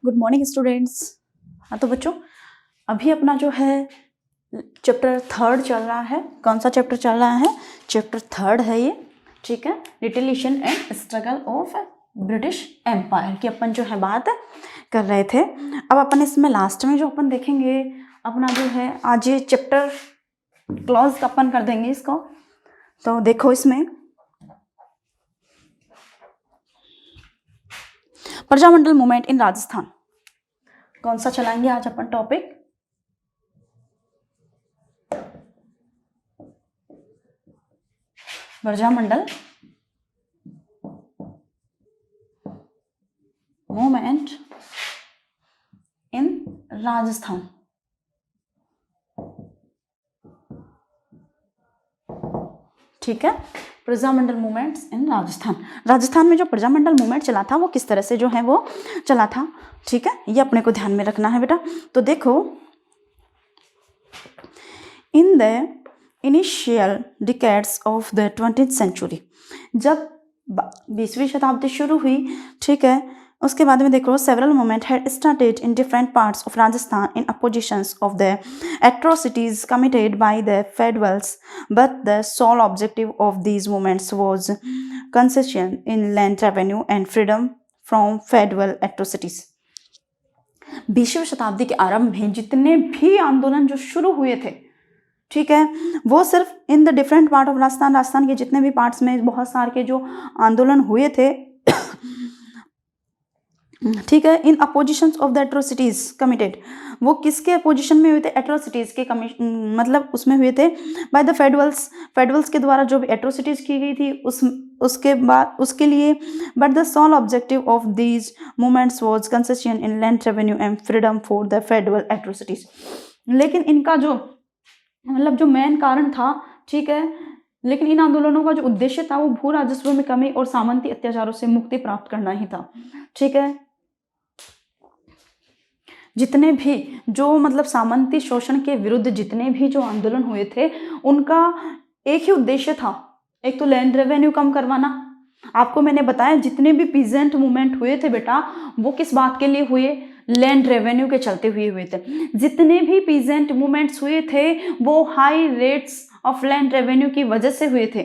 Good morning students. हाँ तो बच्चों, अभी अपना जो है चैप्टर 3 चल रहा है। कौन सा चैप्टर चल रहा है? चैप्टर 3 है ये, ठीक है। Retaliation and struggle of British empire की अपन जो है बात कर रहे थे। अब अपन इसमें लास्ट में जो अपन देखेंगे अपना जो है आज ये चैप्टर क्लोज अपन कर देंगे इसको। तो देखो इसमें प्रजामंडल मूवमेंट इन राजस्थान कौन सा चलाएंगे आज अपन topic? Prajamandal movement in Rajasthan. ठीक है, प्रजामंडल मूवमेंट्स इन राजस्थान। राजस्थान में जो प्रजामंडल मूवमेंट चला था वो किस तरह से जो है वो चला था, ठीक है, ये अपने को ध्यान में रखना है बेटा। तो देखो, in the initial decades of the 20th century, जब 20वीं शताब्दी शुरू हुई, ठीक है, उसके बाद में देखो several movement had started in different parts of Rajasthan in oppositions of the atrocities committed by the Federals, but the sole objective of these movements was concession in land revenue and freedom from Federal atrocities. 20वीं शताब्दी के आरंभ में जितने भी आंदोलन जो शुरू हुए थे, ठीक है, वो सिर्फ in the different part of Rajasthan के जितने भी पार्ट्स में बहुत सारे के जो आंदोलन हुए थे, ठीक है, in oppositions of the atrocities committed, वो किसके अपोजिशन में हुए थे? एट्रोसिटीज के मतलब उसमें हुए थे बाय द फेडरल्स के द्वारा जो भी एट्रोसिटीज की गई थी उसके बाद उसके लिए। But the sole objective of these movements was concession in land revenue and freedom for the federal atrocities. लेकिन इनका जो मतलब जो मेन कारण था, ठीक है, लेकिन इन आंदोलनों का जो उद्देश्य था वो भू राजस्व में कमी और सामंती अत्याचारों से मुक्ति प्राप्त करना ही था, ठीक है। जितने भी जो मतलब सामंती शोषण के विरुद्ध जितने भी जो आंदोलन हुए थे उनका एक ही उद्देश्य था, एक तो लैंड रेवेन्यू कम करवाना। आपको मैंने बताया जितने भी पीजेंट मूवमेंट हुए थे बेटा वो किस बात के लिए हुए? लैंड रेवेन्यू के चलते हुए थे। जितने भी पीजेंट मूवमेंट्स हुए थे वो high rates of land revenue की वजह से हुए थे,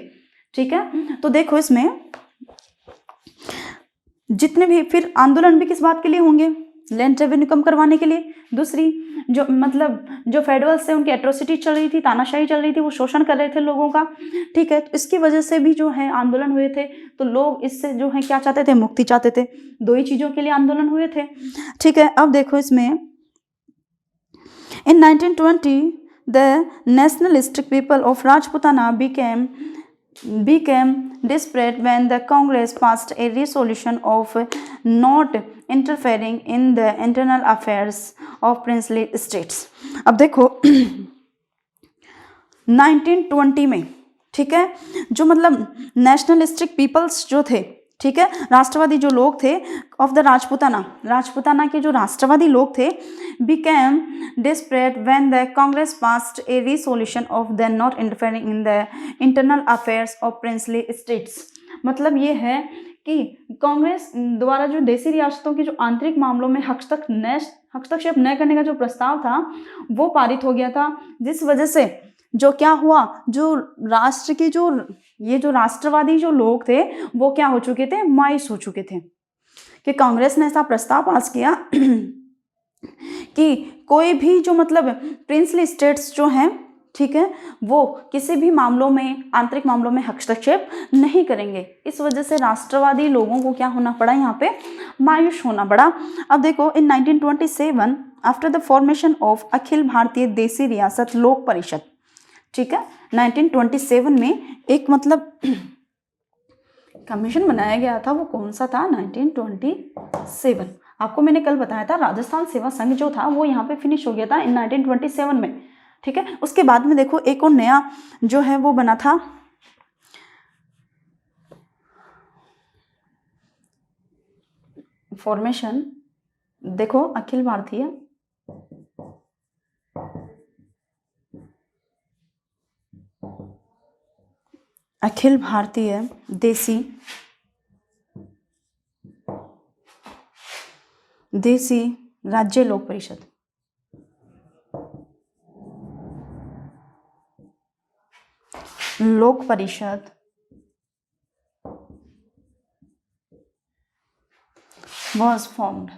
ठीक है। तो देखो इसमें जितने भी फिर आंदोलन भी किस बात के लिए होंगे? लैंड रेवेन्यू कम करवाने के लिए। दूसरी जो मतलब जो फेडरल्स से उनकी एट्रोसिटी चल रही थी, तानाशाही चल रही थी, वो शोषण कर रहे थे लोगों का, ठीक है, तो इसकी वजह से भी जो है आंदोलन हुए थे। तो लोग इससे जो है क्या चाहते थे? मुक्ति चाहते थे। दो ही चीजों के लिए आंदोलन हुए थे, ठीक है। अब देखो इसमें इन 1920 the nationalistic people of Rajputana became desperate when the Congress passed a resolution of not interfering in the internal affairs of princely states. अब देखो 1920 में, ठीक है, जो मतलब नेशनलिस्टिक पीपल्स जो थे, ठीक है, राष्ट्रवादी जो लोग थे ऑफ द राजपूताना के जो राष्ट्रवादी लोग थे, became desperate when the Congress passed a resolution of the not interfering in the internal affairs of princely states. मतलब ये है कि कांग्रेस द्वारा जो देशी रियासतों के जो आंतरिक मामलों में हस्तक्षेप न करने का जो प्रस्ताव था वो पारित हो गया था, जिस वजह से जो क्या हुआ, जो राष्ट्र के जो ये जो राष्ट्रवादी जो लोग थे वो क्या हो चुके थे? मायूस हो चुके थे कि कांग्रेस ने ऐसा प्रस्ताव पास किया कि कोई भी जो मतलब प्रिंसली स्टेट्स जो हैं, ठीक है, वो किसी भी मामलों में आंतरिक मामलों में हस्तक्षेप नहीं करेंगे। इस वजह से राष्ट्रवादी लोगों को क्या होना पड़ा? यहाँ पे मायूस होना पड़ा। अब देखो इन 1927 after the formation of Akhil Bharatiya देशी रियासत लोक परिषद, ठीक है, 1927 में एक मतलब कमीशन बनाया गया था। वो कौन सा था? 1927। आपको मैंने कल बताया था राजस्थान सेवा संघ जो था वो यहाँ पे फिनिश हो गया था इन 1927 में, ठीक है। उसके बाद में देखो एक और नया जो है वो बना था, फॉर्मेशन, देखो अखिल भारतीय देसी राज्य लोक परिषद, लोक परिषद was formed.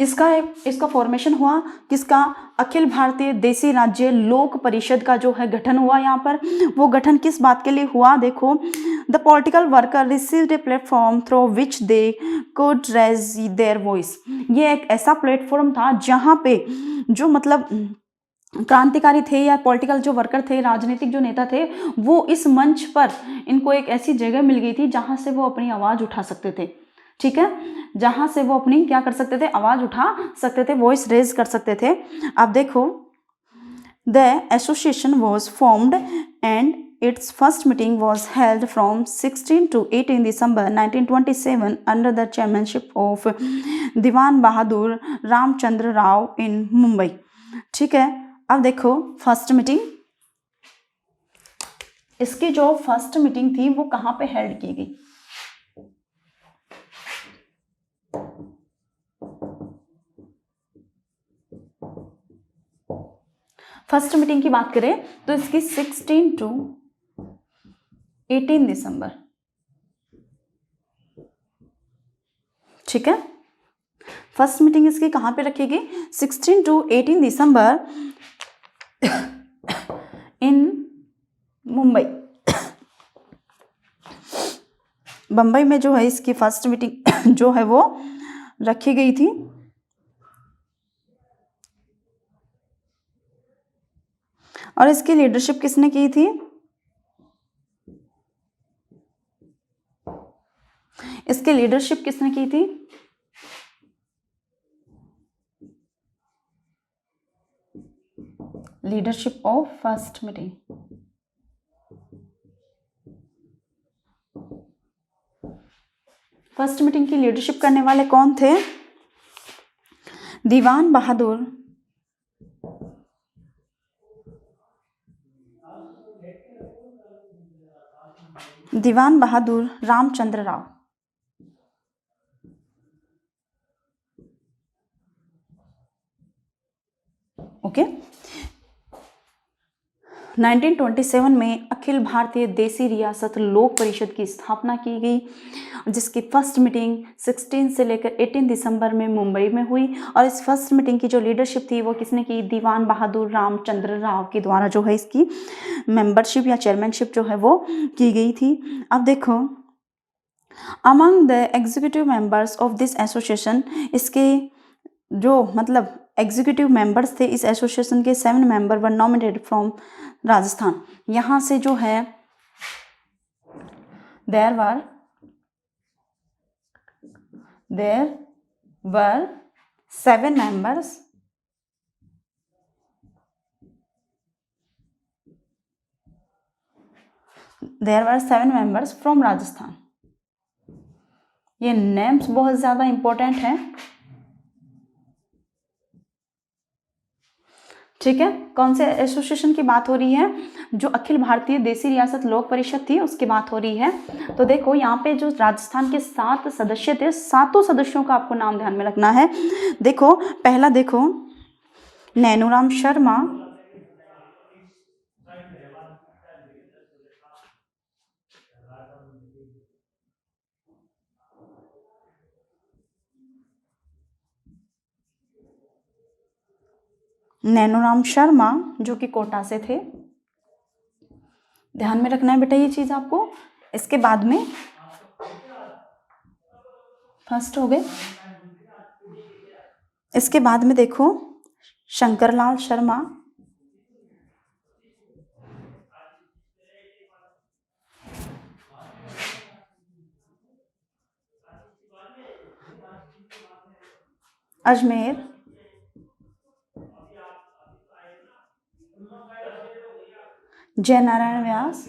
इसका फॉर्मेशन हुआ किसका? अखिल भारतीय देसी राज्य लोक परिषद का जो है गठन हुआ। यहाँ पर वो गठन किस बात के लिए हुआ? देखो, the political worker received a platform through which they could raise their voice. ये एक ऐसा प्लेटफॉर्म था जहाँ पे जो मतलब क्रांतिकारी थे या पॉलिटिकल जो वर्कर थे, राजनीतिक जो नेता थे, वो इस मंच पर इनको एक ऐसी जगह मिल गई थी जहाँ से वो अपनी आवाज़ उठा सकते थे। ठीक है, जहाँ से वो अपनी क्या कर सकते थे? आवाज़ उठा सकते थे, वॉइस रेज कर सकते थे। अब देखो, the association was formed and its first meeting was held from 16 to 18 December 1927 under the chairmanship of Diwan Bahadur Ramchandra Rao in Mumbai. ठीक है, अब देखो फर्स्ट मीटिंग, इसकी जो फर्स्ट मीटिंग थी वो कहाँ पे हेल्ड की गई? फर्स्ट मीटिंग की बात करें तो इसकी 16 टू 18 दिसंबर, ठीक है, फर्स्ट मीटिंग इसकी कहाँ पे रखी गई? 16 टू 18 दिसंबर इन मुंबई, बम्बई में जो है इसकी फर्स्ट मीटिंग जो है वो रखी गई थी। और इसकी लीडरशिप किसने की थी? इसकी लीडरशिप किसने की थी? Leadership of first meeting, first meeting की लीडरशिप करने वाले कौन थे? दीवान बहादुर रामचंद्र राव। ओके, 1927 में अखिल भारतीय देसी रियासत लोक परिषद की स्थापना की गई, जिसकी फर्स्ट मीटिंग 16 से लेकर 18 दिसंबर में मुंबई में हुई। और इस फर्स्ट मीटिंग की जो लीडरशिप थी वो किसने की? दीवान बहादुर रामचंद्र राव के द्वारा जो है इसकी मेंबरशिप या चेयरमैनशिप जो है वो की गई थी। अब देखो, among the executive members of this association, इसके जो मतलब एग्जीक्यूटिव मेंबर्स थे इस एसोसिएशन के 7 member were nominated from Rajasthan. यहाँ से जो है there were 7 members from Rajasthan. ये नेम्स बहुत ज़्यादा इंपॉर्टेंट हैं, ठीक है। कौन से एसोसिएशन की बात हो रही है? जो अखिल भारतीय देसी रियासत लोक परिषद थी उसकी बात हो रही है। तो देखो यहाँ पे जो राजस्थान के 7 सदस्य थे, 7 सदस्यों का आपको नाम ध्यान में रखना है। देखो, पहला देखो नैनूराम शर्मा, जो कि कोटा से थे, ध्यान में रखना है बेटा ये चीज आपको। इसके बाद में फर्स्ट हो गए, इसके बाद में देखो शंकरलाल शर्मा, अजमेर, जयनारायण व्यास,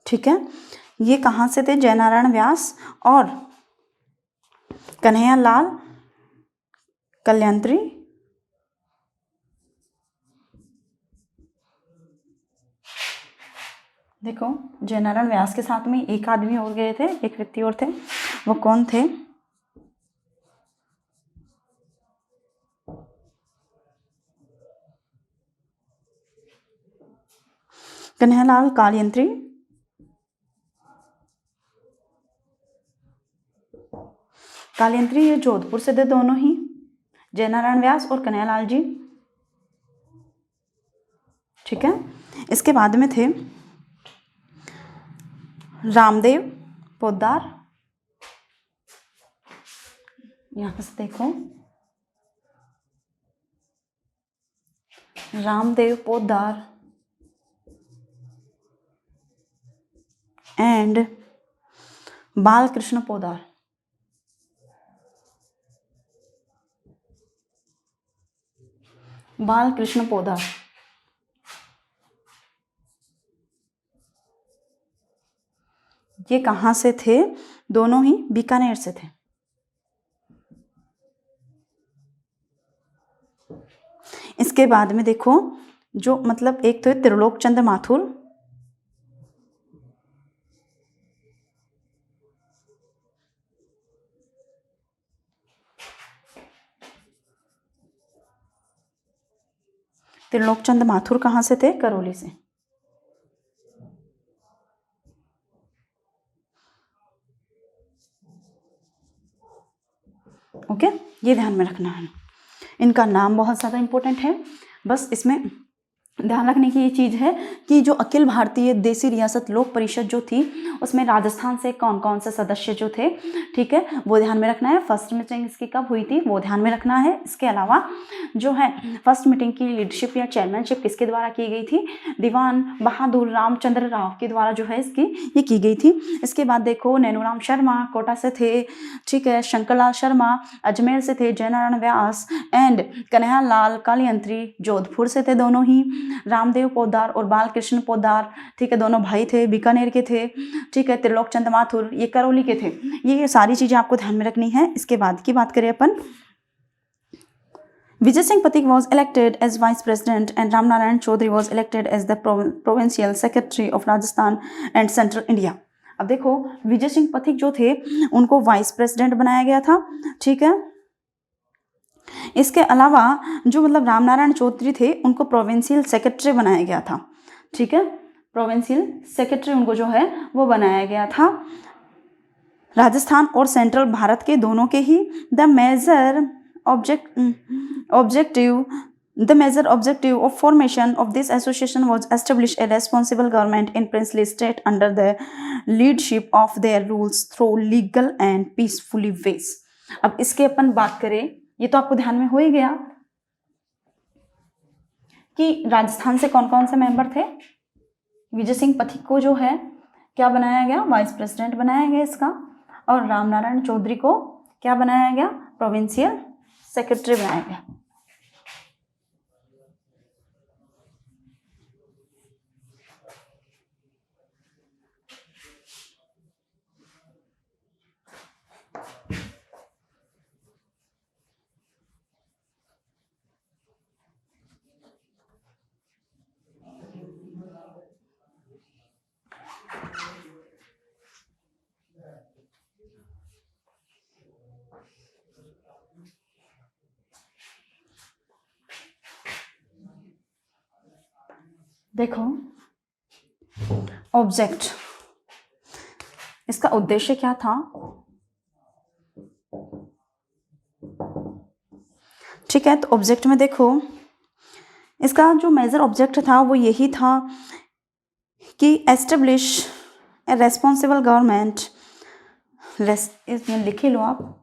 ठीक है। ये कहाँ से थे? जयनारायण व्यास और कन्हैयालाल कल्याणी। देखो, जयनारायण व्यास के साथ में एक आदमी और गए थे, एक व्यक्ति और थे, वो कौन थे? कन्हैयालाल कालियंत्री कालियंत्री, ये जोधपुर से थे दोनों ही, जयनारायण व्यास और कन्हैयालाल जी। ठीक है, इसके बाद में थे रामदेव पोद्दार। यहां से देखो, रामदेव पोद्दार एंड बालकृष्ण पोद्दार। बालकृष्ण पोद्दार, ये कहाँ से थे? दोनों ही बीकानेर से थे। इसके बाद में देखो, जो मतलब एक तो त्रिलोक चंद्र माथुर, त्रिलोक चंद्र माथुर कहाँ से थे? करौली से। ओके, ये ध्यान में रखना है। इनका नाम बहुत ज़्यादा इम्पोर्टेंट है, बस इसमें ध्यान रखने की ये चीज़ है कि जो अखिल भारतीय देसी रियासत लोक परिषद जो थी, उसमें राजस्थान से कौन कौन से सदस्य जो थे, ठीक है, वो ध्यान में रखना है। फर्स्ट मीटिंग इसकी कब हुई थी, वो ध्यान में रखना है। इसके अलावा जो है फर्स्ट मीटिंग की लीडरशिप या चेयरमैनशिप किसके द्वारा की गई थी? दीवान बहादुर रामचंद्र राव के द्वारा जो है इसकी ये की गई थी। इसके बाद देखो, नैनूराम शर्मा कोटा से थे, ठीक है, शंकरलाल शर्मा अजमेर से थे, जयनारायण व्यास एंड कन्हैयालाल कालियंत्री जोधपुर से थे दोनों ही, रामदेव पोद्दार और बालकृष्ण पोद्दार, ठीक है, दोनों भाई थे, बीकानेर के थे, ठीक है, त्रिलोक चंद्र माथुर ये करौली के थे। ये सारी चीजें आपको ध्यान में रखनी है। इसके बाद की बात करें अपन, Vijay Singh Pathik was elected as vice president and Ram Narayan Chaudhary was elected as the provincial secretary of Rajasthan and Central India. अब देखो, विजय सिंह पथिक जो थे उनको वाइस प्रेसिडेंट बनाया गया था, ठीक है। इसके अलावा जो मतलब राम नारायण चौधरी थे उनको प्रोविंशियल सेक्रेटरी बनाया गया था, ठीक है, प्रोविंशियल सेक्रेटरी उनको जो है वो बनाया गया था। राजस्थान और सेंट्रल भारत के दोनों के ही the major objective of formation of this association was establish a responsible government in princely state under the leadership of their rules through legal and peacefully ways. अब इसके अपन बात करें, ये तो आपको ध्यान में हो ही गया कि राजस्थान से कौन कौन से मेंबर थे। विजय सिंह पथिक को जो है क्या बनाया गया? वाइस प्रेसिडेंट बनाया गया इसका, और राम नारायण चौधरी को क्या बनाया गया? प्रोविंशियल सेक्रेटरी बनाया गया। देखो, ऑब्जेक्ट, इसका उद्देश्य क्या था? ठीक है, तो ऑब्जेक्ट में देखो, इसका जो मेजर ऑब्जेक्ट था वो यही था कि एस्टेब्लिश ए रेस्पॉन्सिबल गवर्नमेंट, इसमें लिख ही लो आप,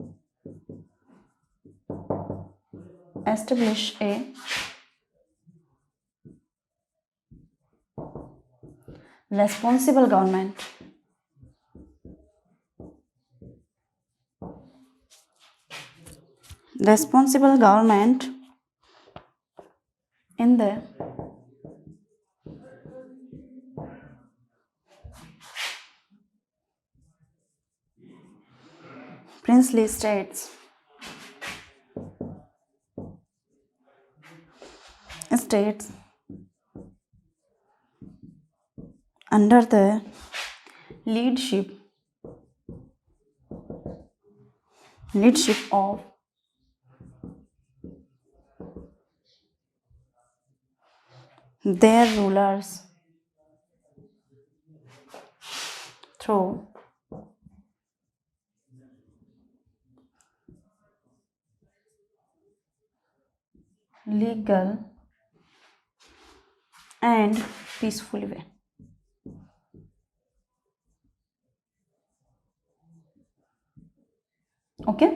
establish A responsible government in the princely states under the leadership of their rulers through legal and peaceful way. Okay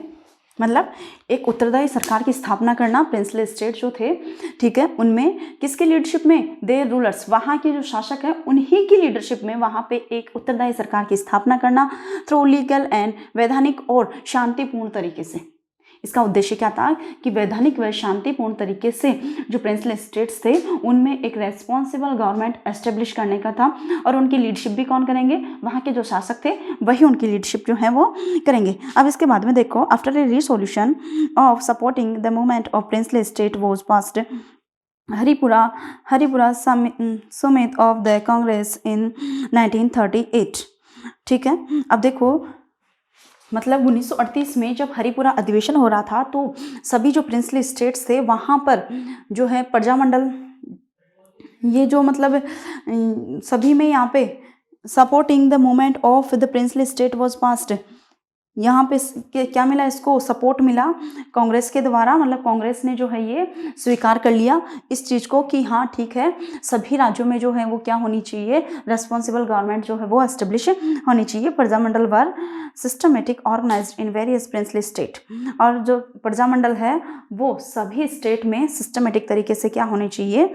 मतलब एक उत्तरदायी सरकार की स्थापना करना प्रिंसली स्टेट जो थे, ठीक है, उनमें किसकी लीडरशिप में, देयर रूलर्स, वहाँ के जो शासक हैं उन्हीं की लीडरशिप में वहाँ पे एक उत्तरदायी सरकार की स्थापना करना थ्रू लीगल एंड वैधानिक और शांतिपूर्ण तरीके से। इसका उद्देश्य क्या था कि वैधानिक व शांतिपूर्ण तरीके से जो प्रिंसली स्टेट्स थे उनमें एक रेस्पॉन्सिबल गवर्नमेंट एस्टेब्लिश करने का था, और उनकी लीडरशिप भी कौन करेंगे, वहाँ के जो शासक थे वही उनकी लीडरशिप जो है वो करेंगे। अब इसके बाद में देखो, after a resolution of supporting the movement of princely state was passed Haripura summit of the Congress in 1938, ठीक है। अब देखो मतलब 1938 में जब हरिपुरा अधिवेशन हो रहा था तो सभी जो प्रिंसली स्टेट्स थे वहाँ पर जो है प्रजामंडल, ये जो मतलब सभी में यहाँ पे supporting the movement of the princely state was passed, यहाँ पे क्या मिला, इसको सपोर्ट मिला कांग्रेस के द्वारा, मतलब कांग्रेस ने जो है ये स्वीकार कर लिया इस चीज़ को कि हाँ ठीक है, सभी राज्यों में जो है वो क्या होनी चाहिए, रेस्पॉन्सिबल गवर्नमेंट जो है वो एस्टेब्लिश होनी चाहिए। Prajamandal were systematic organized in various princely state, और जो प्रजामंडल है वो सभी स्टेट में सिस्टमेटिक तरीके से क्या होने चाहिए,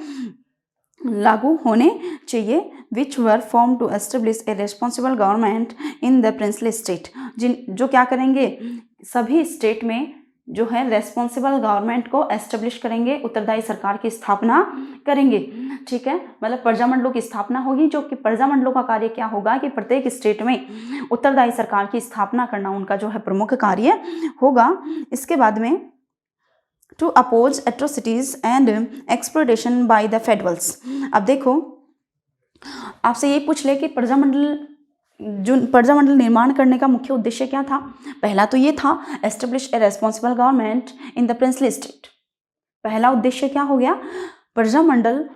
लागू होने चाहिए, which were form to establish a responsible government in the princely state, जो क्या करेंगे, सभी स्टेट में जो है रेस्पॉन्सिबल गवर्नमेंट को एस्टेब्लिश करेंगे, उत्तरदायी सरकार की स्थापना करेंगे, ठीक है। मतलब प्रजामंडलों की स्थापना होगी, जो कि प्रजामंडलों का कार्य क्या होगा कि प्रत्येक स्टेट में उत्तरदायी सरकार की स्थापना करना उनका जो है प्रमुख कार्य होगा। इसके बाद में to oppose atrocities and exploitation by the federals. अब देखो आपसे ये पूछ ले कि प्रजामंडल निर्माण करने का मुख्य उद्देश्य क्या था। पहला तो ये था establish a responsible government in the princely state. पहला उद्देश्य क्या हो गया, प्रजामंडल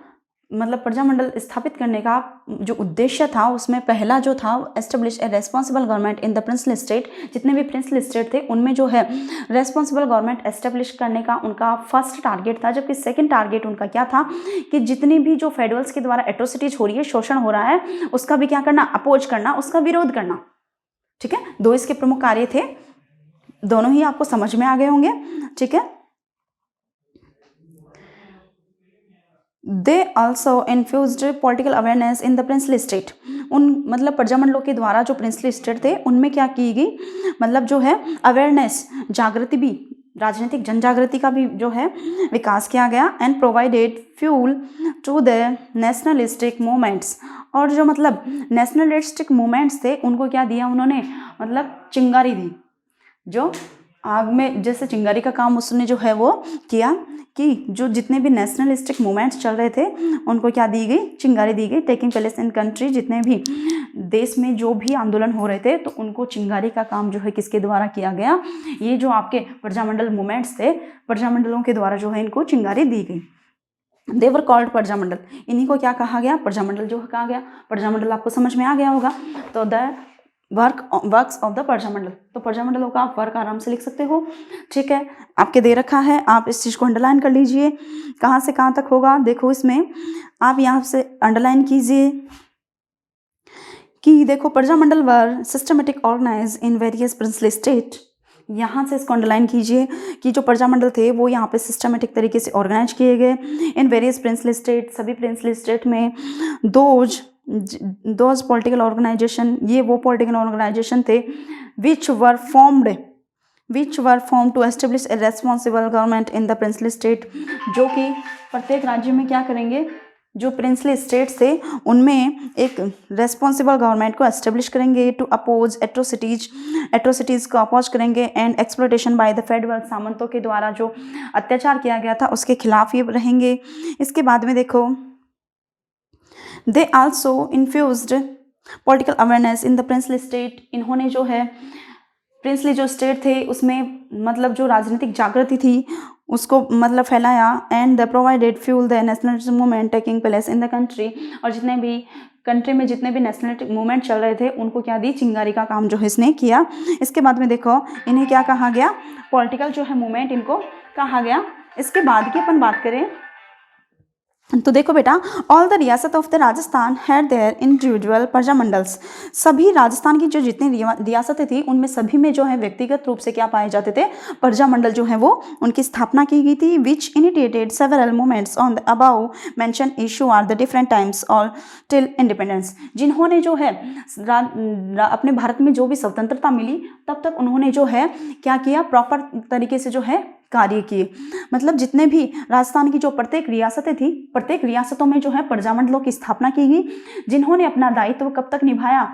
स्थापित करने का जो उद्देश्य था उसमें पहला जो था establish a responsible government in the princely state. जितने भी प्रिंसली स्टेट थे उनमें जो है रेस्पॉन्सिबल गवर्नमेंट एस्टेब्लिश करने का उनका फर्स्ट टारगेट था, जबकि सेकंड टारगेट उनका क्या था कि जितनी भी जो फेडरल्स के द्वारा एट्रोसिटीज हो रही है, शोषण हो रहा है, उसका भी क्या करना, अपोज करना, उसका विरोध करना, ठीक है। दो इसके प्रमुख कार्य थे, दोनों ही आपको समझ में आ गए होंगे, ठीक है। They also infused political awareness in the princely state. उन मतलब प्रजामंडलों के द्वारा जो प्रिंसली स्टेट थे उनमें क्या की गई, मतलब जो है अवेयरनेस, जागृति भी, राजनीतिक जन जागृति का भी जो है विकास किया गया। And provided fuel to the nationalistic movements, और जो मतलब नेशनलिस्टिक मूवमेंट्स थे उनको क्या दिया उन्होंने, मतलब चिंगारी दी, जो आग में जैसे चिंगारी का काम उसने जो है वो किया कि जो जितने भी नेशनलिस्टिक मूवमेंट्स चल रहे थे उनको क्या दी गई, चिंगारी दी गई। टेकिंग प्लेस इन कंट्री, जितने भी देश में जो भी आंदोलन हो रहे थे तो उनको चिंगारी का काम जो है किसके द्वारा किया गया, ये जो आपके प्रजामंडल मूवमेंट्स थे, प्रजामंडलों के द्वारा जो है इनको चिंगारी दी गई। देवर कॉल्ड प्रजामंडल, इन्हीं को क्या कहा गया, प्रजामंडल जो कहा गया। प्रजामंडल आपको समझ में आ गया होगा। तो the works of the Prajamandal, तो प्रजामंडलों का आप वर्क आराम से लिख सकते हो, ठीक है। आपके दे रखा है, आप इस चीज़ को अंडरलाइन कर लीजिए। कहाँ से कहाँ तक होगा, देखो इसमें आप यहाँ से अंडरलाइन कीजिए कि देखो Prajamandal were systematic organize in various princely state. यहाँ से इसको अंडरलाइन कीजिए कि जो प्रजामंडल थे वो यहाँ पे सिस्टमेटिक तरीके से ऑर्गेनाइज किए गए इन वेरियस प्रिंसली स्टेट, सभी प्रिंसली स्टेट में। दोज पॉलिटिकल ऑर्गेनाइजेशन, ये वो पॉलिटिकल ऑर्गेनाइजेशन थे which were form to establish a responsible government in the princely state, जो कि प्रत्येक राज्य में क्या करेंगे, जो प्रिंसली स्टेट्स थे उनमें एक रेस्पॉन्सिबल गवर्नमेंट को एस्टेब्लिश करेंगे टू अपोज एट्रोसिटीज़ को अपोज करेंगे and exploitation by the federal सामंतों के द्वारा जो अत्याचार किया गया था उसके खिलाफ ये रहेंगे। इसके बाद में देखो they also infused political awareness in the princely state. इन्होंने जो है प्रिंसली जो स्टेट थे उसमें मतलब जो राजनीतिक जागृति थी उसको मतलब फैलाया and the provided fuel the nationalism movement taking place in the country. और जितने भी कंट्री में जितने भी नेशनलिस्टिक मूवमेंट चल रहे थे उनको क्या दी, चिंगारी का काम जो है इसने किया। इसके बाद में देखो इन्हें क्या कहा गया, पॉलिटिकल जो है मूवमेंट इनको कहा गया। इसके बाद की अपन बात करें तो देखो बेटा, ऑल द रियासत of the Rajasthan had their individual Prajamandals. सभी राजस्थान की जो जितनी रियासतें थी उनमें सभी में जो है व्यक्तिगत रूप से क्या पाए जाते थे, प्रजामंडल जो है वो उनकी स्थापना की गई थी। Which initiated several movements on the above mention issue are the different times और टिल इंडिपेंडेंस। जिन्होंने जो है अपने भारत में जो भी स्वतंत्रता मिली तब तक उन्होंने जो है क्या किया, प्रॉपर तरीके से जो है कार्य किए। मतलब जितने भी राजस्थान की जो प्रत्येक रियासतें थी, प्रत्येक रियासतों में जो है प्रजामंडलों की स्थापना की गई, जिन्होंने अपना दायित्व कब तक निभाया,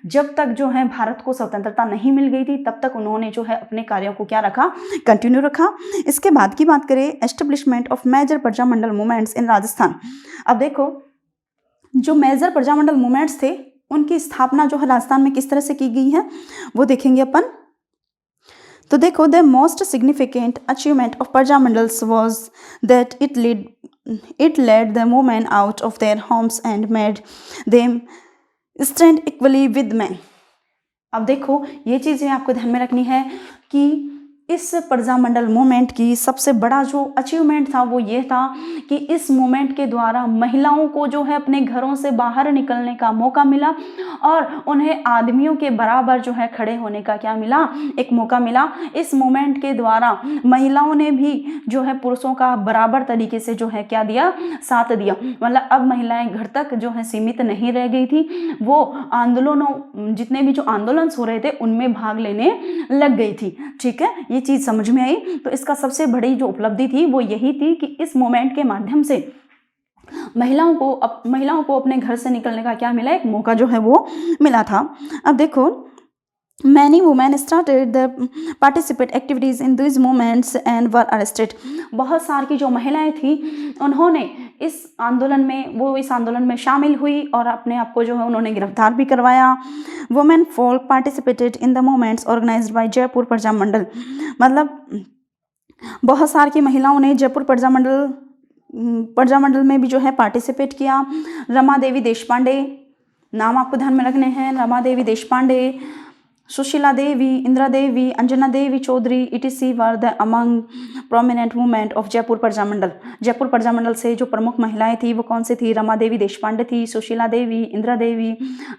जब तक जो है भारत को स्वतंत्रता नहीं मिल गई थी तब तक उन्होंने जो है अपने कार्यों को क्या रखा, कंटिन्यू रखा। इसके बाद की बात करें establishment of major Prajamandal movements in Rajasthan. अब देखो जो मेजर प्रजामंडल मूवमेंट्स थे उनकी स्थापना जो है राजस्थान में किस तरह से की गई है वो देखेंगे अपन। तो देखो the most significant achievement of Prajamandals was that it led the women out of their homes and made them stand equally with man. अब देखो ये चीज़ें आपको ध्यान में रखनी है कि इस प्रजामंडल मूवमेंट की सबसे बड़ा जो अचीवमेंट था वो ये था कि इस मूवमेंट के द्वारा महिलाओं को जो है अपने घरों से बाहर निकलने का मौका मिला और उन्हें आदमियों के बराबर जो है खड़े होने का क्या मिला, एक मौका मिला। इस मूवमेंट के द्वारा महिलाओं ने भी जो है पुरुषों का बराबर तरीके से जो है क्या दिया, साथ दिया। मतलब अब महिलाएं घर तक जो है सीमित नहीं रह गई थी, वो आंदोलनों जितने भी जो आंदोलन हो रहे थे उनमें भाग लेने लग गई थी। ठीक है, ये चीज़ समझ में आई। तो इसका सबसे बड़ी जो उपलब्धि थी वो यही थी कि इस मूवमेंट के माध्यम से महिलाओं को अपने घर से निकलने का क्या मिला, एक मौका जो है वो मिला था। अब देखो Many women started the participate activities in these movements and were arrested. बहुत सारी की जो महिलाएं थी उन्होंने इस आंदोलन में शामिल हुई और अपने आप को जो है उन्होंने गिरफ्तार भी करवाया। Women folk participated in the movements organized by Jaipur Prajamandal. मतलब बहुत सारी की महिलाओं ने जयपुर प्रजामंडल में भी जो है पार्टिसिपेट किया। रमा देवी देशपांडे, नाम आपको ध्यान में रखने हैं, Rama Devi Deshpande, Sushila Devi, Indira Devi, Anjana Devi Chaudhary etc were the among prominent women of Jaipur Prajamandal. Jaipur Prajamandal से जो प्रमुख महिलाएं थी वो कौन सी थी, रमा देवी देशपांडे थी, सुशीला देवी, इंदिरा देवी,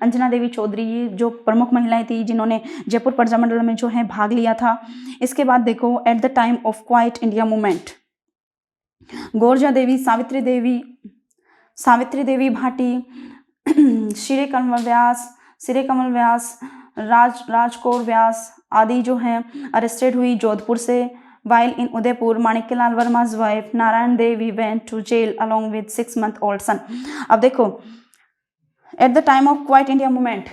अंजना देवी चौधरी, ये जो प्रमुख महिलाएं थी जिन्होंने जयपुर प्रजामंडल में जो है भाग लिया था। इसके बाद देखो at the time of quit India movement Gorja Devi, Savitri Devi Bhati, Shri Kamal Vyas, Rajkaur Vyas आदि जो हैं अरेस्टेड हुई जोधपुर से। वाइल इन उदयपुर माणिक्यलाल वर्मा's wife Narayan Devi went to jail along with 6 month old son। अब देखो at the time of quit India movement,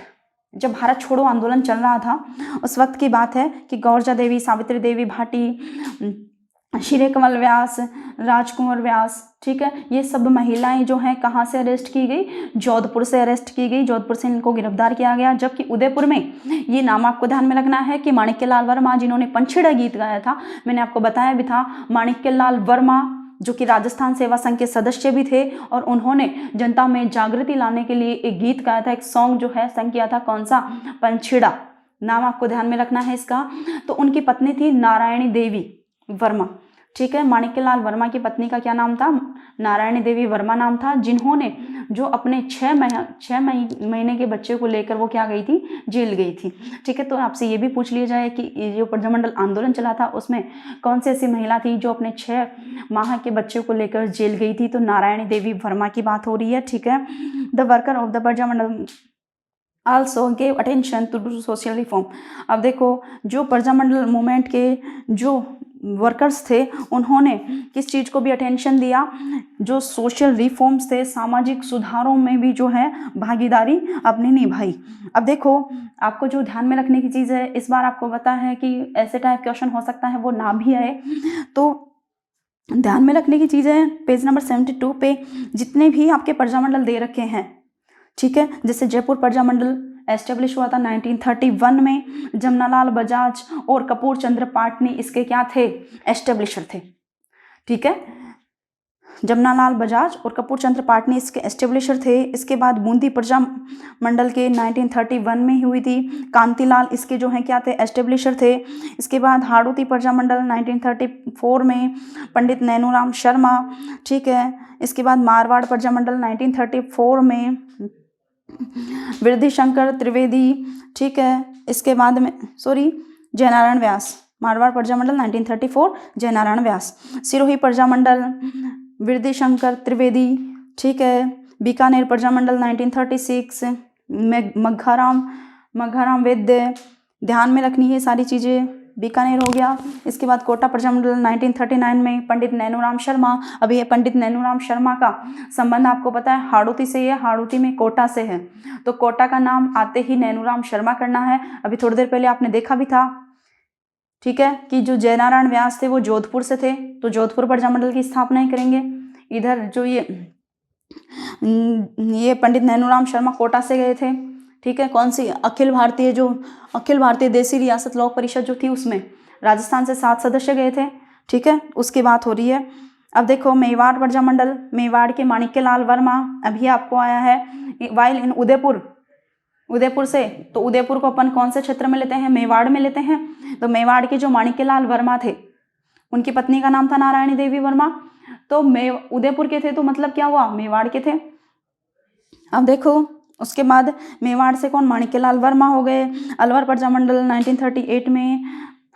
जब भारत छोड़ो आंदोलन चल रहा था उस वक्त की बात है कि गौरजा देवी, सावित्री देवी भाटी, श्री कमल व्यास, राजकुंवर व्यास, ठीक है, ये सब महिलाएं जो हैं कहाँ से अरेस्ट की गई, जोधपुर से अरेस्ट की गई। जोधपुर से इनको गिरफ्तार किया गया। जबकि उदयपुर में ये नाम आपको ध्यान में रखना है कि माणिक्यलाल वर्मा जिन्होंने पंछीड़ा गीत गाया था, मैंने आपको बताया भी था, माणिक्यलाल वर्मा जो कि राजस्थान सेवा संघ के सदस्य भी थे और उन्होंने जनता में जागृति लाने के लिए एक गीत गाया था, एक सॉन्ग जो है संग किया था, कौन सा, पंछीड़ा। नाम आपको ध्यान में रखना है इसका। तो उनकी पत्नी थी नारायणी देवी वर्मा, ठीक है, माणिक्यलाल वर्मा की पत्नी का क्या नाम था, नारायणी देवी वर्मा नाम था, जिन्होंने जो अपने 6 महीने के बच्चे को लेकर वो क्या गई थी, जेल गई थी। ठीक है, तो आपसे ये भी पूछ लिया जाए कि ये जो प्रजामंडल आंदोलन चला था उसमें कौन सी ऐसी महिला थी जो अपने 6 माह के बच्चे को लेकर जेल गई थी, तो नारायणी देवी वर्मा की बात हो रही है। ठीक है, the worker of the Prajamandal also gave attention to social reform. अब देखो जो प्रजामंडल मूवमेंट के जो वर्कर्स थे उन्होंने किस चीज़ को भी अटेंशन दिया, जो सोशल रिफॉर्म्स थे, सामाजिक सुधारों में भी जो है भागीदारी अपनी निभाई। अब देखो आपको जो ध्यान में रखने की चीज़ है, इस बार आपको पता है कि ऐसे टाइप क्वेश्चन हो सकता है वो ना भी आए, तो ध्यान में रखने की चीज़ है पेज नंबर 72 पे जितने भी आपके प्रजामंडल दे रखे हैं, ठीक है, जैसे जयपुर प्रजामंडल एस्टेब्लिश हुआ था 1931 में, जमनालाल बजाज और कपूर चंद्र पाटनी इसके क्या थे, एस्टेब्लिशर थे, ठीक है, जमनालाल बजाज और कपूर चंद्र पाटनी इसके एस्टेब्लिशर थे। इसके बाद बूंदी प्रजामंडल के 1931 में हुई थी, कांतिलाल इसके जो हैं क्या थे, एस्टेब्लिशर थे। इसके बाद हाड़ौती प्रजामंडल 1934 में पंडित नैनूराम शर्मा, ठीक है। इसके बाद मारवाड़ प्रजामंडल 1934 में वृद्धिशंकर त्रिवेदी, ठीक है। इसके बाद में जयनारायण व्यास, मारवाड़ प्रजामंडल 1934 जयनारायण व्यास। सिरोही प्रजामंडल वृद्धिशंकर त्रिवेदी, ठीक है। बीकानेर प्रजामंडल 1936 मघाराम वैद्य, ध्यान में रखनी है सारी चीज़ें, बीकानेर हो गया। इसके बाद कोटा प्रजामंडल 1939 में पंडित नैनूराम शर्मा। अभी ये पंडित नैनूराम शर्मा का संबंध आपको पता है हाड़ौती से है, हाड़ौती में कोटा से है, तो कोटा का नाम आते ही नैनूराम शर्मा करना है। अभी थोड़ी देर पहले आपने देखा भी था, ठीक है, कि जो जयनारायण व्यास थे वो जोधपुर से थे, तो जोधपुर प्रजामंडल की स्थापना ही करेंगे। इधर जो ये पंडित नैनूराम शर्मा कोटा से गए थे, ठीक है। कौन सी अखिल भारतीय देसी रियासत लोक परिषद जो थी उसमें राजस्थान से 7 सदस्य गए थे, ठीक है, उसकी बात हो रही है। अब देखो मेवाड़ प्रजामंडल, मेवाड़ के माणिक्यलाल वर्मा अभी आपको आया है, वाइल इन उदयपुर से, तो उदयपुर को अपन कौन से क्षेत्र में लेते हैं, मेवाड़ में लेते हैं। तो मेवाड़ के जो माणिक्यलाल वर्मा थे उनकी पत्नी का नाम था नारायणी देवी वर्मा, तो उदयपुर के थे, तो मतलब क्या हुआ, मेवाड़ के थे। अब देखो उसके बाद मेवाड़ से कौन, माणिक्यलाल वर्मा हो गए। अलवर प्रजामंडल 1938 में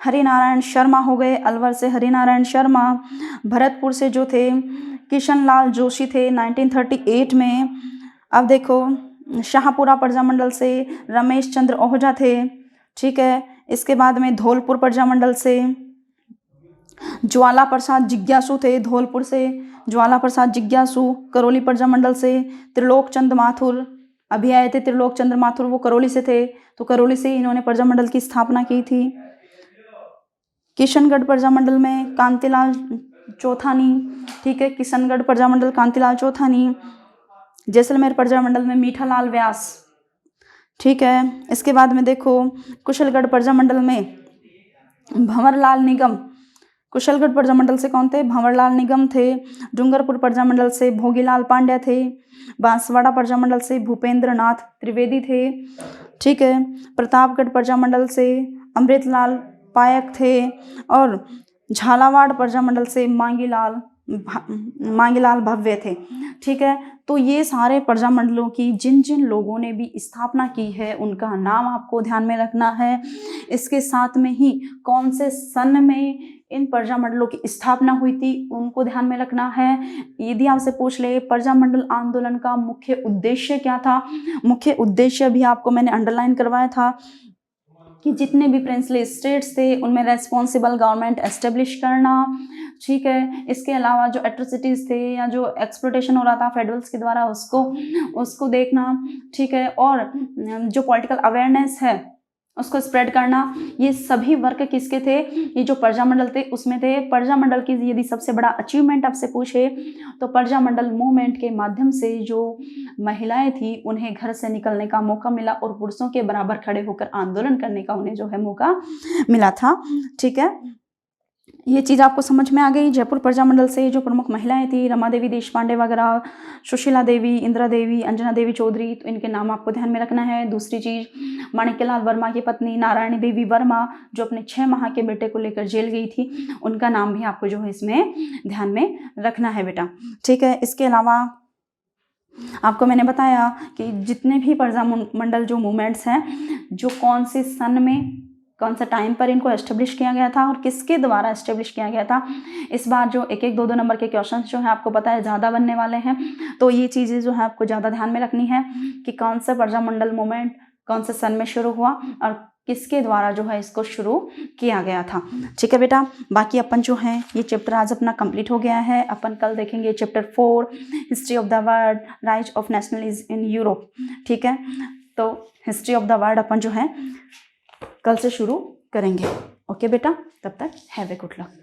हरिनारायण शर्मा हो गए, अलवर से हरिनारायण शर्मा। भरतपुर से जो थे किशनलाल जोशी थे 1938 में। अब देखो शाहपुरा प्रजामंडल से रमेश चंद्र ओझा थे, ठीक है। इसके बाद में धौलपुर प्रजामंडल से ज्वाला प्रसाद जिज्ञासु थे, धौलपुर से ज्वाला प्रसाद जिज्ञासु। करौली प्रजामंडल से त्रिलोक चंद माथुर अभी आए थे, त्रिलोक चंद्र माथुर वो करौली से थे, तो करौली से इन्होंने प्रजामंडल की स्थापना की थी। किशनगढ़ प्रजामंडल में कांतिलाल चौथानी, ठीक है, किशनगढ़ प्रजामंडल कांतिलाल चौथानी। जैसलमेर प्रजामंडल में मीठालाल व्यास, ठीक है। इसके बाद में देखो कुशलगढ़ प्रजामंडल में भंवरलाल निगम, कुशलगढ़ प्रजामंडल से कौन थे, भंवरलाल निगम थे। डूंगरपुर प्रजामंडल से भोगीलाल पांड्या थे। बांसवाड़ा प्रजामंडल से भूपेंद्र नाथ त्रिवेदी थे, ठीक है। प्रतापगढ़ प्रजामंडल से अमृतलाल पायक थे, और झालावाड़ प्रजामंडल से मांगीलाल भव्य थे, ठीक है। तो ये सारे प्रजामंडलों की जिन जिन लोगों ने भी स्थापना की है उनका नाम आपको ध्यान में रखना है। इसके साथ में ही कौन से सन में इन प्रजामंडलों की स्थापना हुई थी उनको ध्यान में रखना है। यदि आपसे पूछ ले प्रजामंडल आंदोलन का मुख्य उद्देश्य क्या था, मुख्य उद्देश्य भी आपको मैंने अंडरलाइन करवाया था कि जितने भी प्रिंसली स्टेट्स थे उनमें रेस्पॉन्सिबल गवर्नमेंट एस्टेब्लिश करना, ठीक है। इसके अलावा जो एट्रोसिटीज़ थे या जो एक्सप्लोटेशन हो रहा था फेडरल्स के द्वारा उसको देखना, ठीक है। और जो पॉलिटिकल अवेयरनेस है उसको स्प्रेड करना। ये सभी वर्क किसके थे, ये जो प्रजामंडल थे उसमें थे। प्रजामंडल की यदि सबसे बड़ा अचीवमेंट आपसे पूछे तो प्रजामंडल मूवमेंट के माध्यम से जो महिलाएं थी उन्हें घर से निकलने का मौका मिला और पुरुषों के बराबर खड़े होकर आंदोलन करने का उन्हें जो है मौका मिला था, ठीक है। ये चीज़ आपको समझ में आ गई। जयपुर प्रजामंडल से जो प्रमुख महिलाएं थी रमा देवी देशपांडे वगैरह, सुशीला देवी, इंदिरा देवी, अंजना देवी चौधरी, तो इनके नाम आपको ध्यान में रखना है। दूसरी चीज़ माणिक्यलाल वर्मा की पत्नी नारायणी देवी वर्मा जो अपने 6 माह के बेटे को लेकर जेल गई थी, उनका नाम भी आपको जो है इसमें ध्यान में रखना है बेटा, ठीक है। इसके अलावा आपको मैंने बताया कि जितने भी प्रजामंडल जो मूवमेंट्स हैं जो कौन से सन में कौन सा टाइम पर इनको एस्टेब्लिश किया गया था और किसके द्वारा एस्टेब्लिश किया गया था। इस बार जो 1-1, 2-2 नंबर के क्वेश्चंस जो है आपको पता है ज़्यादा बनने वाले हैं, तो ये चीज़ें जो है आपको ज़्यादा ध्यान में रखनी है कि कौन सा प्रजामंडल मूवमेंट कौन से सन में शुरू हुआ और किसके द्वारा जो है इसको शुरू किया गया था। ठीक है बेटा, बाकी अपन जो है ये चैप्टर आज अपना कंप्लीट हो गया है। अपन कल देखेंगे chapter 4 history of the world, rise of nationalism in Europe. ठीक है, तो हिस्ट्री ऑफ द वर्ल्ड अपन जो है कल से शुरू करेंगे। ओके बेटा, तब तक हैव ए गुड लक।